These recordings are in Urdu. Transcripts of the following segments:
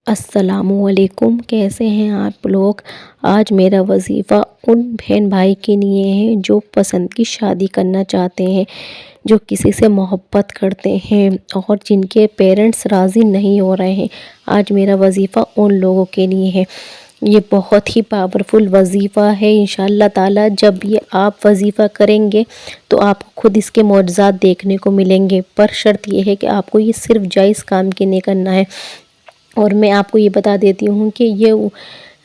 السلام علیکم، کیسے ہیں آپ لوگ؟ آج میرا وظیفہ ان بہن بھائی کے لیے ہے جو پسند کی شادی کرنا چاہتے ہیں، جو کسی سے محبت کرتے ہیں اور جن کے پیرنٹس راضی نہیں ہو رہے ہیں۔ آج میرا وظیفہ ان لوگوں کے لیے ہے۔ یہ بہت ہی پاورفل وظیفہ ہے۔ انشاءاللہ تعالی جب یہ آپ وظیفہ کریں گے تو آپ کو خود اس کے معجزات دیکھنے کو ملیں گے، پر شرط یہ ہے کہ آپ کو یہ صرف جائز کام کے لیے کرنا ہے۔ اور میں آپ کو یہ بتا دیتی ہوں کہ یہ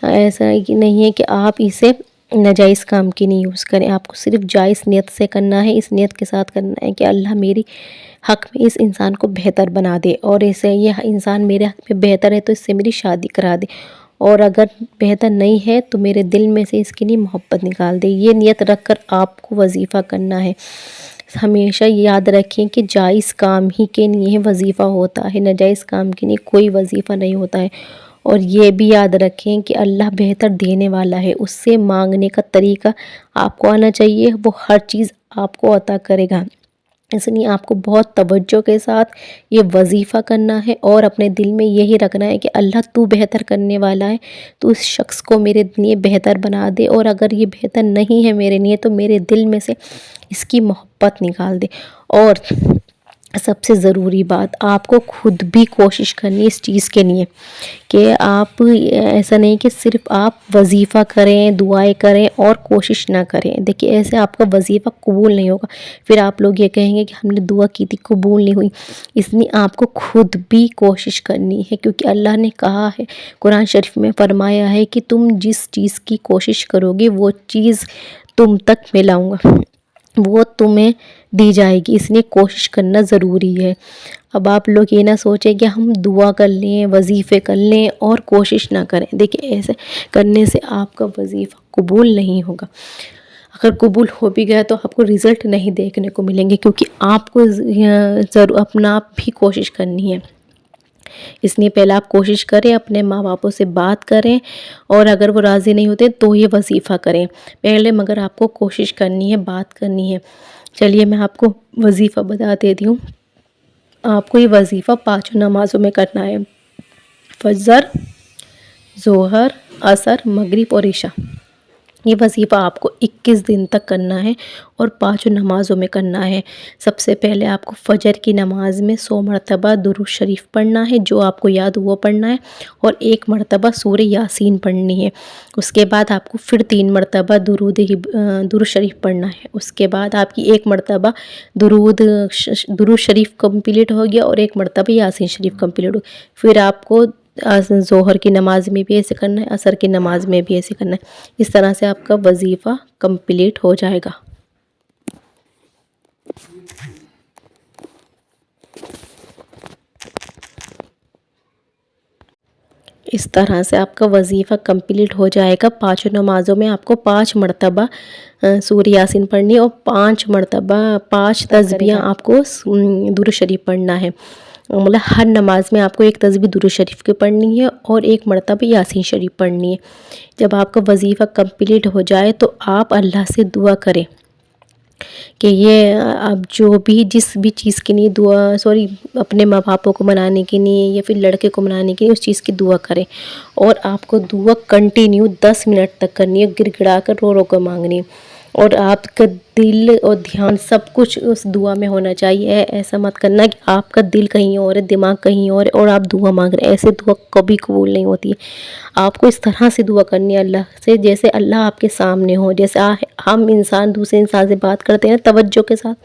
ایسا نہیں ہے کہ آپ اسے ناجائز کام کی نہیں یوز کریں، آپ کو صرف جائز نیت سے کرنا ہے۔ اس نیت کے ساتھ کرنا ہے کہ اللہ میری حق میں اس انسان کو بہتر بنا دے، اور اسے یہ انسان میرے حق میں بہتر ہے تو اس سے میری شادی کرا دے، اور اگر بہتر نہیں ہے تو میرے دل میں سے اس کے لیے محبت نکال دے۔ یہ نیت رکھ کر آپ کو وظیفہ کرنا ہے۔ ہمیشہ یاد رکھیں کہ جائز کام ہی کے لیے وظیفہ ہوتا ہے، ناجائز کام کے لیے کوئی وظیفہ نہیں ہوتا ہے۔ اور یہ بھی یاد رکھیں کہ اللہ بہتر دینے والا ہے، اس سے مانگنے کا طریقہ آپ کو آنا چاہیے، وہ ہر چیز آپ کو عطا کرے گا۔ اس لیے آپ کو بہت توجہ کے ساتھ یہ وظیفہ کرنا ہے اور اپنے دل میں یہی رکھنا ہے کہ اللہ تو بہتر کرنے والا ہے، تو اس شخص کو میرے لیے بہتر بنا دے، اور اگر یہ بہتر نہیں ہے میرے لیے تو میرے دل میں سے اس کی محبت نکال دے۔ اور سب سے ضروری بات، آپ کو خود بھی کوشش کرنی ہے اس چیز کے لیے کہ آپ ایسا نہیں کہ صرف آپ وظیفہ کریں، دعائیں کریں اور کوشش نہ کریں۔ دیکھیں ایسے آپ کا وظیفہ قبول نہیں ہوگا، پھر آپ لوگ یہ کہیں گے کہ ہم نے دعا کی تھی قبول نہیں ہوئی۔ اس لیے آپ کو خود بھی کوشش کرنی ہے، کیونکہ اللہ نے کہا ہے، قرآن شریف میں فرمایا ہے کہ تم جس چیز کی کوشش کرو گے وہ چیز تم تک میں لاؤں گا، وہ تمہیں دی جائے گی۔ اس لیے کوشش کرنا ضروری ہے۔ اب آپ لوگ یہ نہ سوچیں کہ ہم دعا کر لیں، وظیفے کر لیں اور کوشش نہ کریں۔ دیکھیں ایسے کرنے سے آپ کا وظیفہ قبول نہیں ہوگا۔ اگر قبول ہو بھی گیا تو آپ کو رزلٹ نہیں دیکھنے کو ملیں گے، کیونکہ آپ کو اپنا آپ بھی کوشش کرنی ہے۔ اس لیے پہلے آپ کوشش کریں، اپنے ماں باپوں سے بات کریں، اور اگر وہ راضی نہیں ہوتے تو یہ وظیفہ کریں پہلے، مگر آپ کو کوشش کرنی ہے، بات کرنی ہے۔ چلیے میں آپ کو وظیفہ بتا دیتی ہوں۔ آپ کو یہ وظیفہ 5 نمازوں میں کرنا ہے: فجر، ظہر، عصر، مغرب اور عشاء۔ یہ وظیفہ آپ کو 21 دن تک کرنا ہے اور 5 نمازوں میں کرنا ہے۔ سب سے پہلے آپ کو فجر کی نماز میں 100 مرتبہ درود شریف پڑھنا ہے، جو آپ کو یاد وہ پڑھنا ہے، اور 1 مرتبہ سورہ یاسین پڑھنی ہے۔ اس کے بعد آپ کو پھر 3 مرتبہ درود شریف پڑھنا ہے۔ اس کے بعد آپ کی 1 مرتبہ درود شریف کمپلیٹ ہو گیا اور 1 مرتبہ یاسین شریف کمپلیٹ ہو گیا۔ پھر آپ کو ظہر کی نماز میں بھی ایسے کرنا ہے، عصر کی نماز میں بھی ایسے کرنا ہے۔ اس طرح سے آپ کا وظیفہ کمپلیٹ ہو جائے گا۔ اس طرح سے آپ کا وظیفہ کمپلیٹ ہو جائے گا۔ 5 نمازوں میں آپ کو 5 مرتبہ سورہ یاسین پڑھنی ہے، اور 5 مرتبہ 5 تسبیحاں آپ کو درود شریف پڑھنا ہے۔ مطلب ہر نماز میں آپ کو 1 تسبیح درود شریف کی پڑھنی ہے اور 1 مرتبہ یاسین شریف پڑھنی ہے۔ جب آپ کا وظیفہ کمپلیٹ ہو جائے تو آپ اللہ سے دعا کریں کہ یہ اب جو بھی جس بھی چیز کے لیے اپنے ماں باپوں کو منانے کے لیے یا پھر لڑکے کو منانے کے لیے اس چیز کی دعا کریں، اور آپ کو دعا کنٹینیو 10 منٹ تک کرنی ہے، گر گڑا کر رو رو کر مانگنی ہے، اور آپ کا دل اور دھیان سب کچھ اس دعا میں ہونا چاہیے۔ ایسا مت کرنا کہ آپ کا دل کہیں اور ہے، دماغ کہیں اور ہے اور آپ دعا مانگ رہے ہیں، ایسے دعا کبھی قبول نہیں ہوتی ہے۔ آپ کو اس طرح سے دعا کرنی ہے اللہ سے جیسے اللہ آپ کے سامنے ہو، جیسے ہم انسان دوسرے انسان سے بات کرتے ہیں توجہ کے ساتھ،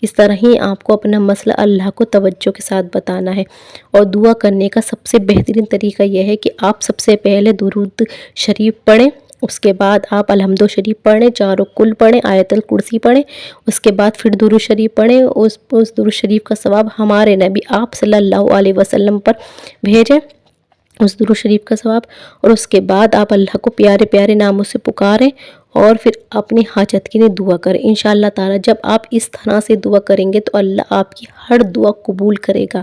اس طرح ہی آپ کو اپنا مسئلہ اللہ کو توجہ کے ساتھ بتانا ہے۔ اور دعا کرنے کا سب سے بہترین طریقہ یہ ہے کہ آپ سب سے پہلے درود شریف پڑھیں، اس کے بعد آپ الحمد شریف پڑھیں، 4 کل پڑھیں، آیت الکرسی پڑھیں، اس کے بعد پھر درود شریف پڑھیں۔ اس درود شریف کا ثواب ہمارے نبی آپ صلی اللہ علیہ وسلم پر بھیجیں، اس درود شریف کا ثواب، اور اس کے بعد آپ اللہ کو پیارے پیارے ناموں سے پکاریں اور پھر اپنی حاجت کے لیے دعا کریں۔ انشاءاللہ تعالی جب آپ اس طرح سے دعا کریں گے تو اللہ آپ کی ہر دعا قبول کرے گا،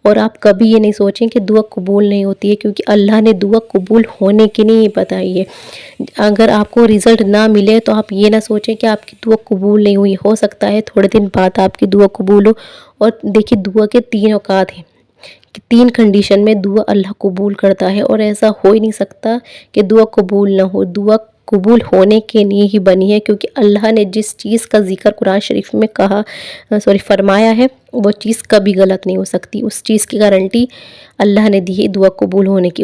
اور آپ کبھی یہ نہیں سوچیں کہ دعا قبول نہیں ہوتی ہے، کیونکہ اللہ نے دعا قبول ہونے کے لیے بتائی ہے۔ اگر آپ کو رزلٹ نہ ملے تو آپ یہ نہ سوچیں کہ آپ کی دعا قبول نہیں ہوئی، ہو سکتا ہے تھوڑے دن بعد آپ کی دعا قبول ہو۔ اور دیکھیے دعا کے 3 اوقات ہیں 3 کنڈیشن میں دعا اللہ قبول کرتا ہے، اور ایسا ہو ہی نہیں سکتا کہ دعا قبول نہ ہو۔ دعا قبول ہونے کے لیے ہی بنی ہے، کیونکہ اللہ نے جس چیز کا ذکر قرآن شریف میں فرمایا ہے وہ چیز کبھی غلط نہیں ہو سکتی۔ اس چیز کی گارنٹی اللہ نے دی ہے دعا قبول ہونے کی۔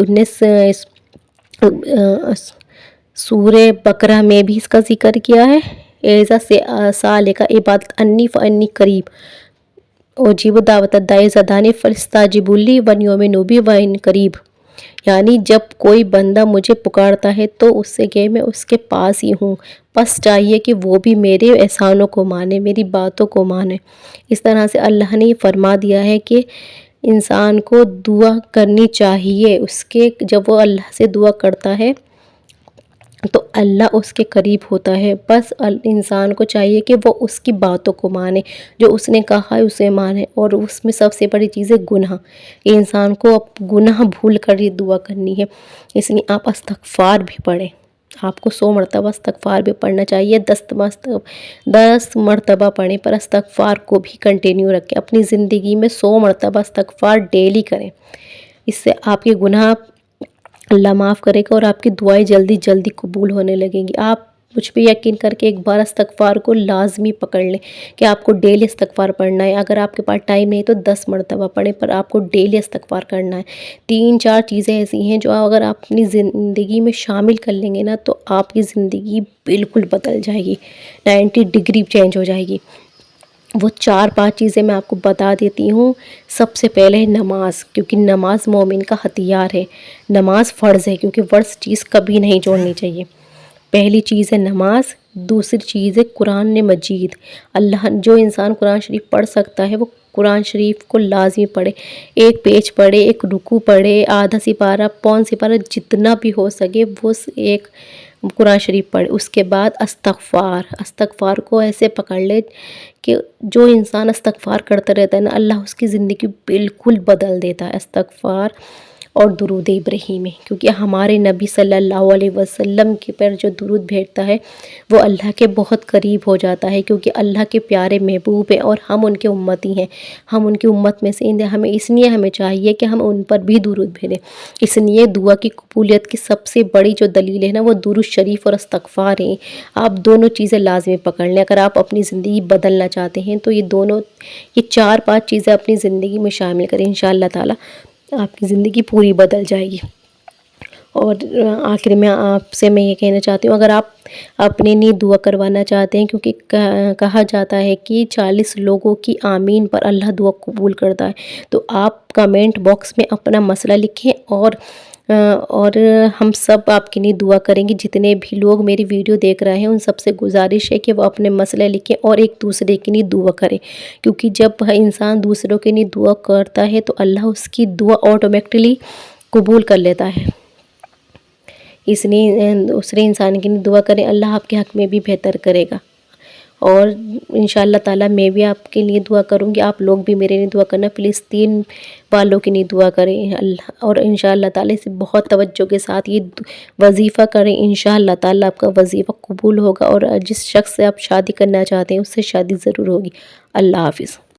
سورہ بقرہ میں بھی اس کا ذکر کیا ہے، ایزا سے سالے کا عبادت انی فانی قریب اجیب دعوت الداعی اذا دعانی فاستجیبوا لی ولیؤمنوا بی وان قریب، یعنی جب کوئی بندہ مجھے پکارتا ہے تو اس سے کہ میں اس کے پاس ہی ہوں، بس چاہیے کہ وہ بھی میرے احسانوں کو مانے، میری باتوں کو مانے۔ اس طرح سے اللہ نے یہ فرما دیا ہے کہ انسان کو دعا کرنی چاہیے، جب وہ اللہ سے دعا کرتا ہے تو اللہ اس کے قریب ہوتا ہے۔ بس انسان کو چاہیے کہ وہ اس کی باتوں کو مانے، جو اس نے کہا ہے اسے مانے، اور اس میں سب سے بڑی چیز ہے گناہ۔ یہ انسان کو اب گناہ بھول کر یہ دعا کرنی ہے، اس لیے آپ استغفار بھی پڑھیں۔ آپ کو 100 مرتبہ استغفار بھی پڑھنا چاہیے، 10 مرتبہ پڑھیں، پر استغفار کو بھی کنٹینیو رکھیں۔ اپنی زندگی میں 100 مرتبہ استغفار ڈیلی کریں، اس سے آپ کے گناہ اللہ معاف کرے گا اور آپ کی دعائیں جلدی جلدی قبول ہونے لگیں گی۔ آپ مجھ پہ یقین کر کے ایک بار استغفار کو لازمی پکڑ لیں کہ آپ کو ڈیلی استغفار پڑھنا ہے۔ اگر آپ کے پاس ٹائم نہیں تو 10 مرتبہ پڑھیں، پر آپ کو ڈیلی استغفار کرنا ہے۔ 3-4 چیزیں ایسی ہیں جو اگر آپ اپنی زندگی میں شامل کر لیں گے نا تو آپ کی زندگی بالکل بدل جائے گی، 90 ڈگری چینج ہو جائے گی۔ وہ 4-5 چیزیں میں آپ کو بتا دیتی ہوں۔ سب سے پہلے نماز، کیونکہ نماز مومن کا ہتھیار ہے۔ نماز فرض ہے، کیونکہ فرض چیز کبھی نہیں چھوڑنی چاہیے۔ پہلی چیز ہے نماز، دوسری چیز ہے قرآن مجید۔ جو انسان قرآن شریف پڑھ سکتا ہے وہ قرآن شریف کو لازمی پڑھے، ایک پیج پڑھے، ایک رکوع پڑھے، آدھا سپارہ، پون سپارہ، جتنا بھی ہو سکے وہ ایک قرآن شریف پڑھے۔ اس کے بعد استغفار کو ایسے پکڑ لے کہ جو انسان استغفار کرتا رہتا ہے نا، اللہ اس کی زندگی بالکل بدل دیتا ہے۔ استغفار اور درود ابراہیمی، کیونکہ ہمارے نبی صلی اللہ علیہ وسلم کے پر جو درود بھیجتا ہے وہ اللہ کے بہت قریب ہو جاتا ہے، کیونکہ اللہ کے پیارے محبوب ہیں اور ہم ان کے امتی ہیں، ہم ان کی امت میں سے اس لیے ہمیں چاہیے کہ ہم ان پر بھی درود بھیجیں۔ اس لیے دعا کی قبولیت کی سب سے بڑی جو دلیل ہے نا وہ درود شریف اور استغفار ہیں۔ آپ دونوں چیزیں لازمی پکڑ لیں اگر آپ اپنی زندگی بدلنا چاہتے ہیں، تو یہ 4-5 چیزیں اپنی زندگی میں شامل کریں، انشاءاللہ تعالی آپ کی زندگی پوری بدل جائے گی۔ اور آخر میں آپ سے میں یہ کہنا چاہتی ہوں، اگر آپ اپنے لیے دعا کروانا چاہتے ہیں، کیونکہ کہا جاتا ہے کہ 40 لوگوں کی آمین پر اللہ دعا قبول کرتا ہے، تو آپ کمنٹ باکس میں اپنا مسئلہ لکھیں اور ہم سب آپ کے لیے دعا کریں گے۔ جتنے بھی لوگ میری ویڈیو دیکھ رہے ہیں ان سب سے گزارش ہے کہ وہ اپنے مسئلے لکھیں اور ایک دوسرے کے لیے دعا کریں، کیونکہ جب انسان دوسروں کے لیے دعا کرتا ہے تو اللہ اس کی دعا آٹومیٹکلی قبول کر لیتا ہے۔ اس لیے دوسرے انسان کے لیے دعا کریں، اللہ آپ کے حق میں بھی بہتر کرے گا۔ اور انشاءاللہ تعالی میں بھی آپ کے لیے دعا کروں گی، آپ لوگ بھی میرے لیے دعا کرنا، فلسطین والوں کے لیے دعا کریں اور انشاءاللہ تعالی سے بہت توجہ کے ساتھ یہ وظیفہ کریں۔ انشاءاللہ تعالی آپ کا وظیفہ قبول ہوگا، اور جس شخص سے آپ شادی کرنا چاہتے ہیں اس سے شادی ضرور ہوگی۔ اللہ حافظ۔